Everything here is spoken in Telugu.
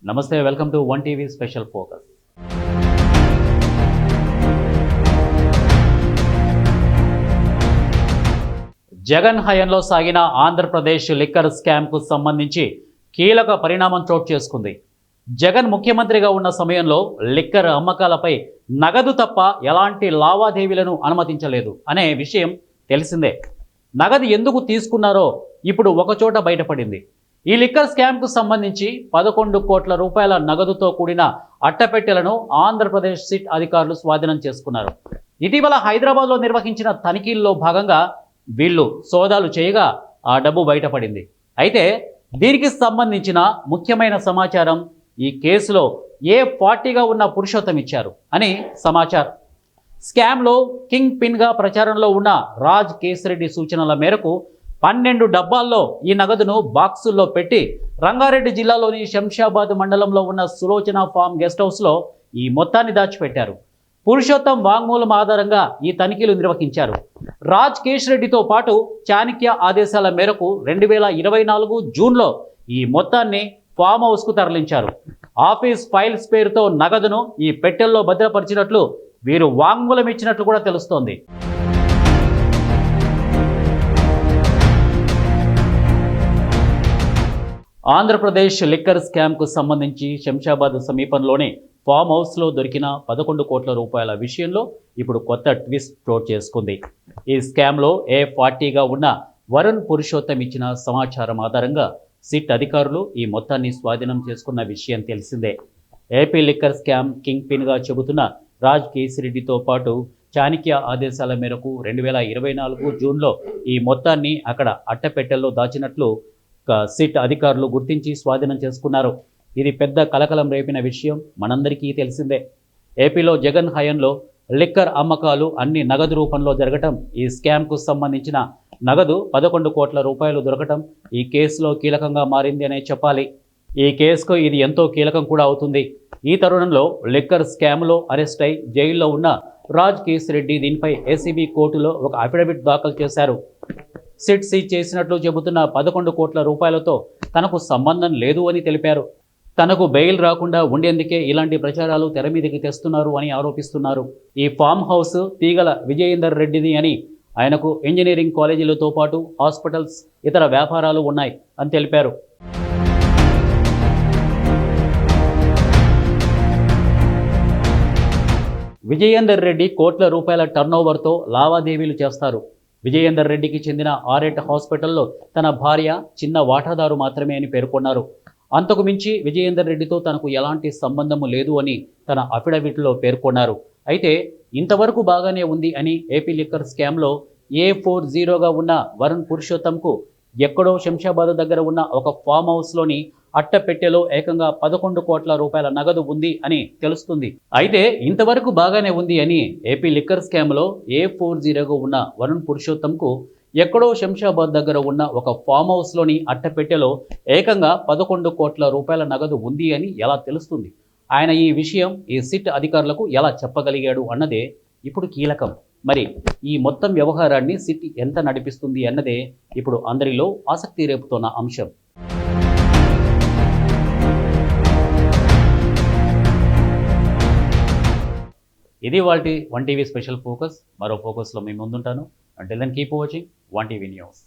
నమస్తే, welcome to one TV special focus. Jagan హయాంలో సాగిన ఆంధ్రప్రదేశ్ లిక్కర్ స్కామ్కు సంబంధించి కీలక పరిణామం చోటు చేసుకుంది. జగన్ ముఖ్యమంత్రిగా ఉన్న సమయంలో లిక్కర్ అమ్మకాలపై నగదు తప్ప ఎలాంటి లావాదేవీలను అనుమతించలేదు అనే విషయం తెలిసిందే. నగదు ఎందుకు తీసుకున్నారో ఇప్పుడు ఒకచోట బయటపడింది. ఈ లిక్కర్ స్కామ్కు సంబంధించి 11 కోట్ల రూపాయల నగదుతో కూడిన అట్టపెట్టెలను ఆంధ్రప్రదేశ్ సిట్ అధికారులు స్వాధీనం చేసుకున్నారు. ఇటీవల హైదరాబాద్లో నిర్వహించిన తనిఖీల్లో భాగంగా వీళ్ళు సోదాలు చేయగా ఆ డబ్బు బయటపడింది. అయితే దీనికి సంబంధించిన ముఖ్యమైన సమాచారం ఈ కేసులో ఏ పార్టీగా ఉన్న పురుషోత్తం ఇచ్చారు అని సమాచారం. స్కామ్లో కింగ్ పిన్గా ప్రచారంలో ఉన్న రాజ్ కేసిరెడ్డి సూచనల మేరకు 12 డబ్బాల్లో ఈ నగదును బాక్సుల్లో పెట్టి రంగారెడ్డి జిల్లాలోని శంషాబాద్ మండలంలో ఉన్న సులోచన ఫామ్ గెస్ట్ హౌస్లో ఈ మొత్తాన్ని దాచిపెట్టారు. పురుషోత్తం వాంగ్మూలం ఆధారంగా ఈ తనిఖీలు నిర్వహించారు. రాజ్ కేసిరెడ్డితో పాటు చాణక్య ఆదేశాల మేరకు 2024 జూన్లో ఈ మొత్తాన్ని ఫామ్ హౌస్కు తరలించారు. ఆఫీస్ ఫైల్స్ పేరుతో నగదును ఈ పెట్టెల్లో భద్రపరిచినట్లు వీరు వాంగ్మూలం ఇచ్చినట్లు కూడా తెలుస్తోంది. ఆంధ్రప్రదేశ్ లిక్కర్ స్కామ్కు సంబంధించి శంషాబాద్ సమీపంలోని ఫామ్ హౌస్లో దొరికిన 11 కోట్ల రూపాయల విషయంలో ఇప్పుడు కొత్త ట్విస్ట్ చోటు చేసుకుంది. ఈ స్కామ్లో ఏ పార్టీగా ఉన్న వరుణ్ పురుషోత్తం ఇచ్చిన సమాచారం ఆధారంగా సిట్ అధికారులు ఈ మొత్తాన్ని స్వాధీనం చేసుకున్న విషయం తెలిసిందే. ఏపీ లిక్కర్ స్కామ్ కింగ్ పిన్గా చెబుతున్న రాజ్ కేసిరెడ్డితో పాటు చాణక్య ఆదేశాల మేరకు 2024 జూన్లో ఈ మొత్తాన్ని అక్కడ అట్టపెట్టెల్లో దాచినట్లు సిట్ అధికారులు గుర్తించి స్వాధీనం చేసుకున్నారు. ఇది పెద్ద కలకలం రేపిన విషయం మనందరికీ తెలిసిందే. ఏపీలో జగన్ హయాంలో లిక్కర్ అమ్మకాలు అన్ని నగదు రూపంలో జరగటం, ఈ స్కామ్కు సంబంధించిన నగదు 11 కోట్ల రూపాయలు దొరకటం ఈ కేసులో కీలకంగా మారింది అనే చెప్పాలి. ఈ కేసుకు ఇది ఎంతో కీలకం కూడా అవుతుంది. ఈ తరుణంలో లిక్కర్ స్కామ్లో అరెస్ట్ అయి జైల్లో ఉన్న రాజ్ కేసిరెడ్డి దీనిపై ఏసీబీ కోర్టులో ఒక అఫిడవిట్ దాఖలు చేశారు. సిట్ సీజ్ చేసినట్లు చెబుతున్న 11 కోట్ల రూపాయలతో తనకు సంబంధం లేదు అని తెలిపారు. తనకు బెయిల్ రాకుండా ఉండేందుకే ఇలాంటి ప్రచారాలు తెర మీదకి తెస్తున్నారు అని ఆరోపిస్తున్నారు. ఈ ఫామ్ హౌస్ తీగల విజయేందర్ రెడ్డిది అని, ఆయనకు ఇంజనీరింగ్ కాలేజీలతో పాటు హాస్పిటల్స్, ఇతర వ్యాపారాలు ఉన్నాయి అని తెలిపారు. విజయేందర్ రెడ్డి కోట్ల రూపాయల టర్నోవర్తో లావాదేవీలు చేస్తారు. విజయేందర్ రెడ్డికి చెందిన ఆర్ఎట్ హాస్పిటల్లో తన భార్య చిన్న వాటాదారు మాత్రమే అని పేర్కొన్నారు. అంతకు మించి విజయేందర్ రెడ్డితో తనకు ఎలాంటి సంబంధము లేదు అని తన అఫిడవిట్లో పేర్కొన్నారు. అయితే ఇంతవరకు బాగానే ఉంది అని ఏపీ లిక్కర్ స్కామ్లో A40గా ఉన్న వరుణ్ పురుషోత్తంకు ఎక్కడో శంషాబాద్ దగ్గర ఉన్న ఒక ఫామ్ హౌస్లోని అట్టపెట్టెలో ఏకంగా 11 కోట్ల రూపాయల నగదు ఉంది అని తెలుస్తుంది. అయితే ఇంతవరకు బాగానే ఉంది అని ఏపీ లిక్కర్ స్కామ్లో A40గా ఉన్న వరుణ్ పురుషోత్తంకు ఎక్కడో శంషాబాద్ దగ్గర ఉన్న ఒక ఫామ్ హౌస్లోని అట్టపెట్టెలో ఏకంగా 11 కోట్ల రూపాయల నగదు ఉంది అని ఎలా తెలుస్తుంది? ఆయన ఈ విషయం ఈ సిట్ అధికారులకు ఎలా చెప్పగలిగాడు అన్నదే ఇప్పుడు కీలకం. మరి ఈ మొత్తం వ్యవహారాన్ని సిట్ ఎంత నడిపిస్తుంది అన్నదే ఇప్పుడు అందరిలో ఆసక్తి రేపుతోన్న అంశం. ఇది వాటి వన్ టీవీ స్పెషల్ ఫోకస్. మరో ఫోకస్లో మీ ముందుంటాను. Until then keep watching One TV news.